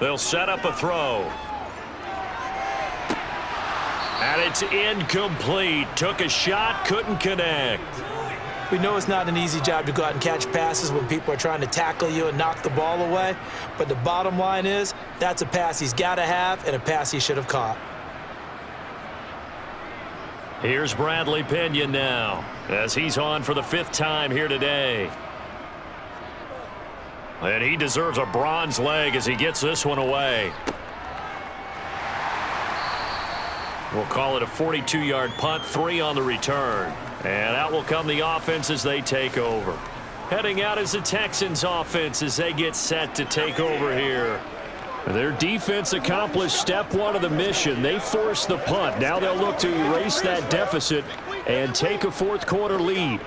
[SPEAKER 1] They'll set up a throw. And it's incomplete. Took a shot, couldn't connect.
[SPEAKER 2] We know it's not an easy job to go out and catch passes when people are trying to tackle you and knock the ball away. But the bottom line is, that's a pass he's got to have and a pass he should have caught.
[SPEAKER 1] Here's Bradley Pinion now as he's on for the 5th time here today. And he deserves a bronze leg as he gets this one away. We'll call it a 42-yard punt, 3 on the return. And out will come the offense as they take over. Heading out is the Texans offense as they get set to take over here.
[SPEAKER 4] Their defense accomplished step 1 of the mission. They forced the punt. Now they'll look to erase that deficit and take a 4th quarter lead.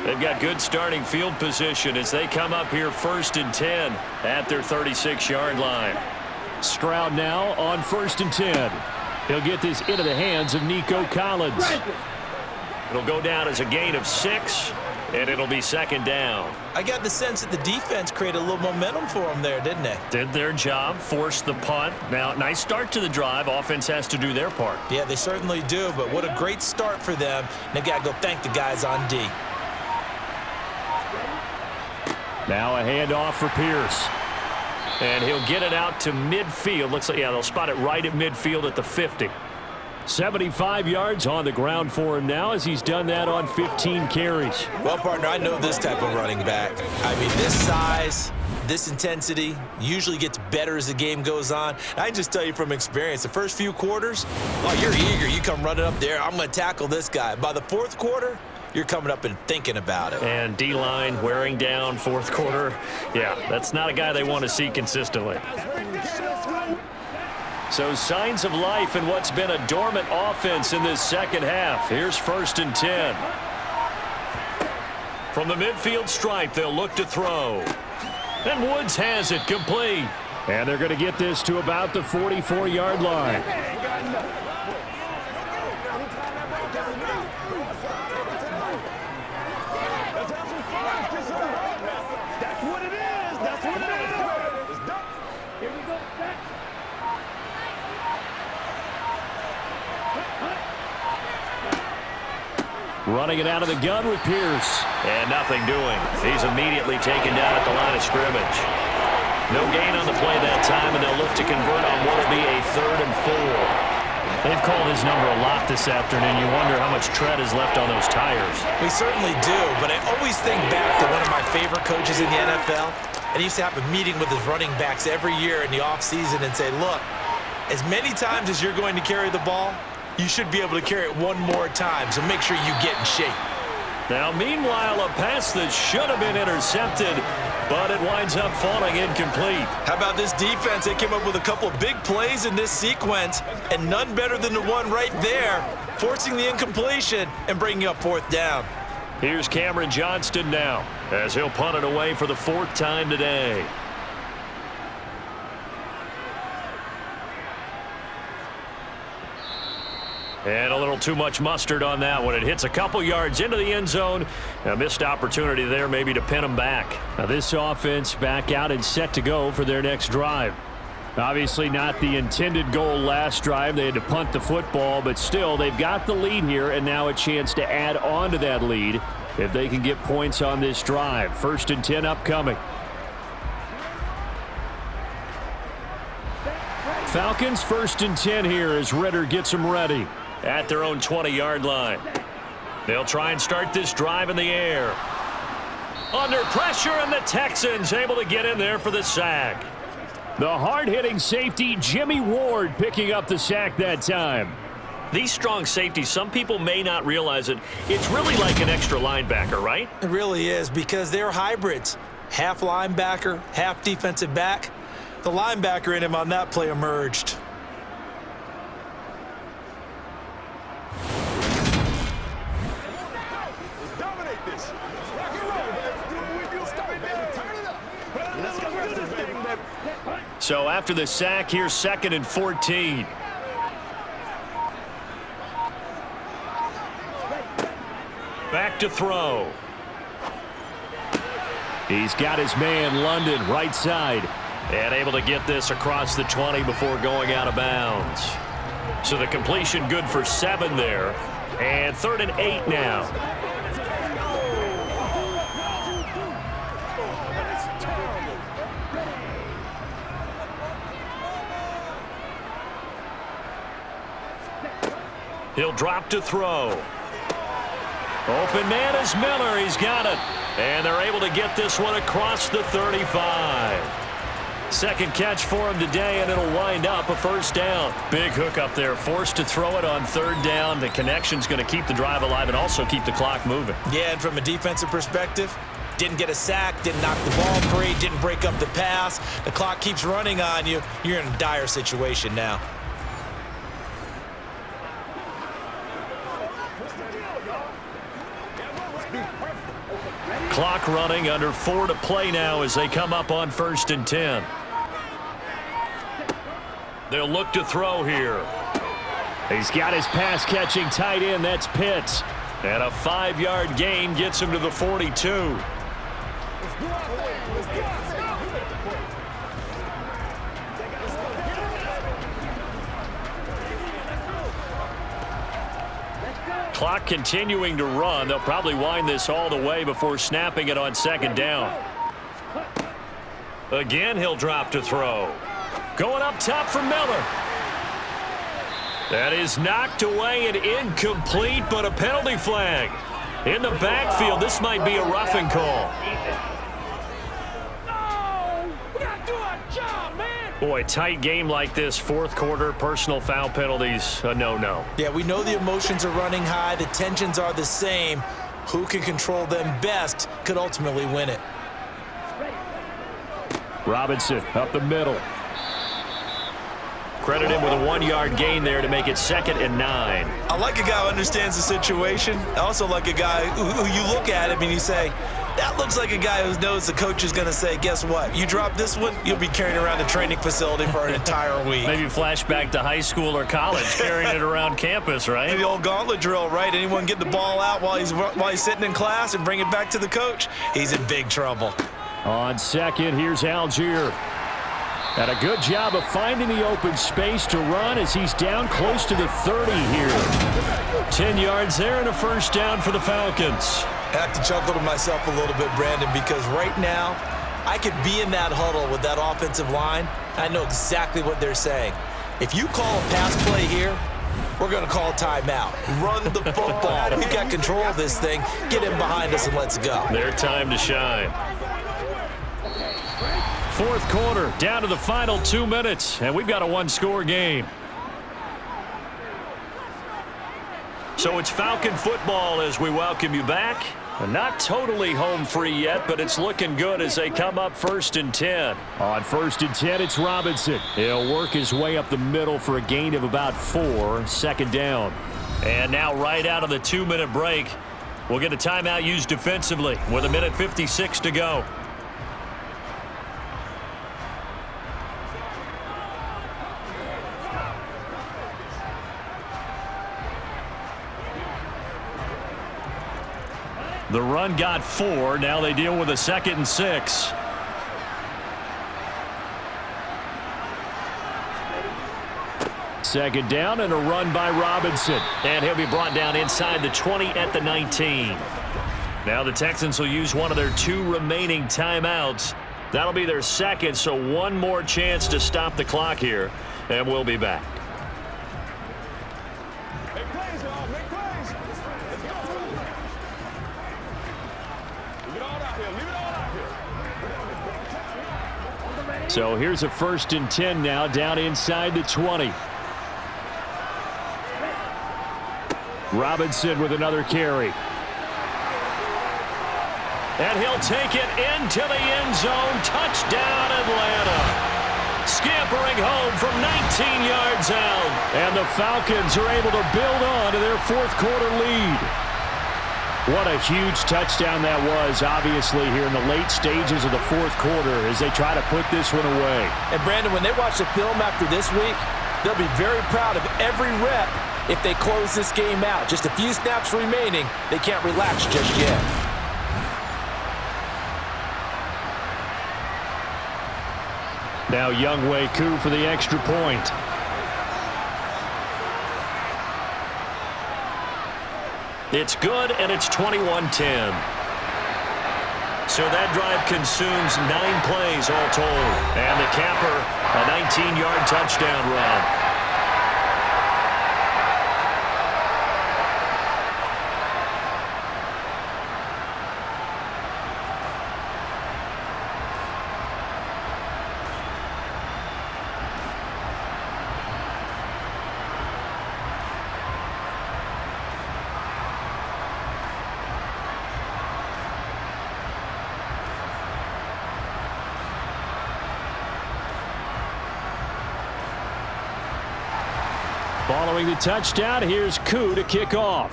[SPEAKER 1] They've got good starting field position as they come up here 1st and 10 at their 36-yard line.
[SPEAKER 4] Stroud now on 1st and 10. He'll get this into the hands of Nico Collins.
[SPEAKER 1] It'll go down as a gain of 6, and it'll be 2nd down.
[SPEAKER 2] I got the sense that the defense created a little momentum for them there, didn't they?
[SPEAKER 1] Did their job, forced the punt. Now, nice start to the drive. Offense has to do their part.
[SPEAKER 2] Yeah, they certainly do, but what a great start for them. They've got to go thank the guys on D.
[SPEAKER 4] Now a handoff for Pierce.
[SPEAKER 1] And he'll get it out to midfield. Looks like, yeah, they'll spot it right at midfield at the 50.
[SPEAKER 4] 75 yards on the ground for him now as he's done that on 15 carries.
[SPEAKER 2] Well, partner, I know this type of running back. I mean, this size, this intensity usually gets better as the game goes on. I can just tell you from experience, the first few quarters, oh, you're eager. You come running up there, I'm going to tackle this guy. By the 4th quarter, you're coming up and thinking about it.
[SPEAKER 1] And D-line wearing down 4th quarter. Yeah, that's not a guy they want to see consistently. So signs of life in what's been a dormant offense in this 2nd half. Here's 1st and 10. From the midfield stripe, they'll look to throw. And Woods has it complete.
[SPEAKER 4] And they're going to get this to about the 44-yard line.
[SPEAKER 5] Let's have some fun. Get some fun. That's what it is. That's what it is. It's done. Here we go. Back.
[SPEAKER 1] Running it out of the gun with Pierce. And nothing doing. He's immediately taken down at the line of scrimmage. No gain on the play that time, and they'll look to convert on what will be a 3rd and 4.
[SPEAKER 4] They've called his number a lot this afternoon. You wonder how much tread is left on those tires.
[SPEAKER 2] We certainly do, but I always think back to one of my favorite coaches in the NFL, and he used to have a meeting with his running backs every year in the offseason and say, look, as many times as you're going to carry the ball, you should be able to carry it one more time, so make sure you get in shape.
[SPEAKER 1] Now, meanwhile, a pass that should have been intercepted, but it winds up falling incomplete.
[SPEAKER 2] How about this defense? They came up with a couple of big plays in this sequence, and none better than the one right there, forcing the incompletion and bringing up 4th down.
[SPEAKER 1] Here's Cameron Johnston now, as he'll punt it away for the 4th time today. And a little too much mustard on that one. It hits a couple yards into the end zone. A missed opportunity there maybe to pin them back.
[SPEAKER 4] Now this offense back out and set to go for their next drive. Obviously not the intended goal last drive. They had to punt the football, but still they've got the lead here and now a chance to add on to that lead if they can get points on this drive. 1st and 10 upcoming. Falcons 1st and 10 here as Ritter gets them ready.
[SPEAKER 1] At their own 20-yard line. They'll try and start this drive in the air. Under pressure, and the Texans able to get in there for the sack.
[SPEAKER 4] The hard-hitting safety, Jimmy Ward, picking up the sack that time.
[SPEAKER 1] These strong safeties, some people may not realize it. It's really like an extra linebacker, right?
[SPEAKER 2] It really is, because they're hybrids. Half linebacker, half defensive back. The linebacker in him on that play emerged.
[SPEAKER 1] So after the sack, here's 2nd and 14. Back to throw.
[SPEAKER 4] He's got his man, London, right side.
[SPEAKER 1] And able to get this across the 20 before going out of bounds. So the completion good for 7 there. And 3rd and 8 now. He'll drop to throw. Open man is Miller. He's got it. And they're able to get this one across the 35. 2nd catch for him today, and it'll wind up a 1st down. Big hook up there. Forced to throw it on 3rd down. The connection's going to keep the drive alive and also keep the clock moving.
[SPEAKER 2] Yeah, and from a defensive perspective, didn't get a sack, didn't knock the ball free, didn't break up the pass. The clock keeps running on you. You're in a dire situation now.
[SPEAKER 1] Clock running, under 4 to play now as they come up on 1st and 10. They'll look to throw here.
[SPEAKER 4] He's got his pass-catching tight end. That's Pitts.
[SPEAKER 1] And a 5-yard gain gets him to the 42. Clock continuing to run. They'll probably wind this all the way before snapping it on 2nd down. Again, he'll drop to throw. Going up top for Miller. That is knocked away and incomplete, but a penalty flag. In the backfield, this might be a roughing call. Boy, tight game like this, 4th quarter, personal foul penalties, a no-no.
[SPEAKER 2] Yeah, we know the emotions are running high. The tensions are the same. Who can control them best could ultimately win it.
[SPEAKER 4] Robinson up the middle.
[SPEAKER 1] Credit him with a 1-yard gain there to make it 2nd and 9.
[SPEAKER 2] I like a guy who understands the situation. I also like a guy who you look at him and you say, that looks like a guy who knows the coach is going to say, guess what? You drop this one, you'll be carrying around the training facility for an entire week.
[SPEAKER 1] Maybe flashback to high school or college, carrying it around campus, right?
[SPEAKER 2] The old gauntlet drill, right? Anyone get the ball out while he's sitting in class and bring it back to the coach? He's in big trouble.
[SPEAKER 4] On second, here's Algier. And a good job of finding the open space to run as he's down close to the 30 here. 10 yards there and a first down for the Falcons.
[SPEAKER 2] I have to chuckle to myself a little bit, Brandon, because right now I could be in that huddle with that offensive line. I know exactly what they're saying. If you call a pass play here, we're going to call a timeout. Run the football. We've got control of this thing. Get him behind us and let's go.
[SPEAKER 1] Their time to shine. Fourth quarter, down to the final 2 minutes, and we've got a 1-score game. So it's Falcon football as we welcome you back. Not totally home free yet, but it's looking good as they come up 1st and 10.
[SPEAKER 4] On 1st and 10, it's Robinson. He'll work his way up the middle for a gain of about 4, 2nd down.
[SPEAKER 1] And now right out of the 2-minute break, we'll get a timeout used defensively with 1:56 to go. The run got 4. Now they deal with a 2nd and 6.
[SPEAKER 4] Second down and a run by Robinson.
[SPEAKER 1] And he'll be brought down inside the 20 at the 19. Now the Texans will use one of their 2 remaining timeouts. That'll be their 2nd, so one more chance to stop the clock here. And we'll be back.
[SPEAKER 4] So here's a 1st and 10 now, down inside the 20. Robinson with another carry.
[SPEAKER 1] And he'll take it into the end zone. Touchdown, Atlanta. Scampering home from 19 yards out.
[SPEAKER 4] And the Falcons are able to build on to their 4th quarter lead. What a huge touchdown that was, obviously, here in the late stages of the 4th quarter as they try to put this one away.
[SPEAKER 2] And, Brandon, when they watch the film after this week, they'll be very proud of every rep if they close this game out. Just a few snaps remaining. They can't relax just yet.
[SPEAKER 4] Now Younghoe Koo for the extra point.
[SPEAKER 1] It's good, and it's 21-10. So that drive consumes 9 plays all told. And the capper, a 19-yard touchdown run.
[SPEAKER 4] Following the touchdown, here's Koo to kick off.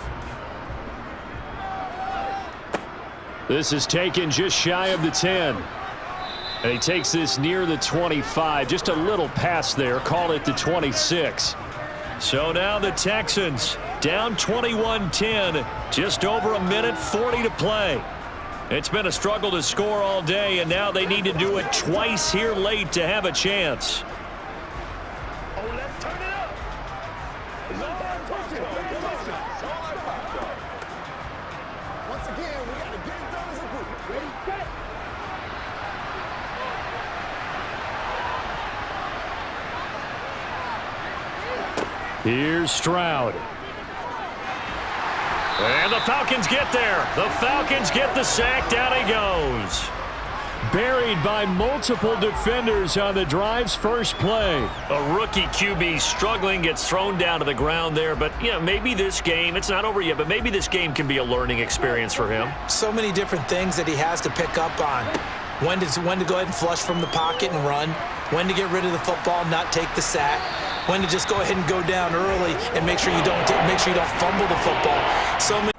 [SPEAKER 4] This is taken just shy of the 10. And he takes this near the 25. Just a little pass there. Call it the 26.
[SPEAKER 1] So now the Texans down 21-10. Just over 1:40 to play. It's been a struggle to score all day, and now they need to do it twice here late to have a chance.
[SPEAKER 4] Here's Stroud.
[SPEAKER 1] And the Falcons get there. The Falcons get the sack. Down he goes.
[SPEAKER 4] Buried by multiple defenders on the drive's first play.
[SPEAKER 1] A rookie QB struggling, gets thrown down to the ground there. But, you know, maybe this game, it's not over yet, but maybe this game can be a learning experience for him.
[SPEAKER 2] So many different things that he has to pick up on. When to go ahead and flush from the pocket and run. When to get rid of the football, not take the sack. when to just go ahead and go down early and make sure you don't fumble the football. So many.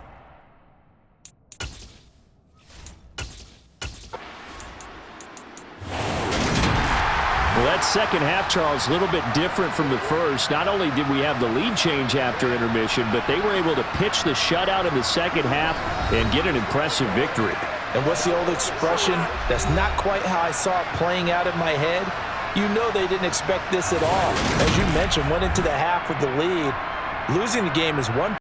[SPEAKER 4] Well, that second half, Charles, a little bit different from the first. Not only did we have the lead change after intermission, but they were able to pitch the shutout in the second half and get an impressive victory.
[SPEAKER 2] And what's the old expression? That's not quite how I saw it playing out in my head. You know they didn't expect this at all. As you mentioned, went into the half with the lead. Losing the game is one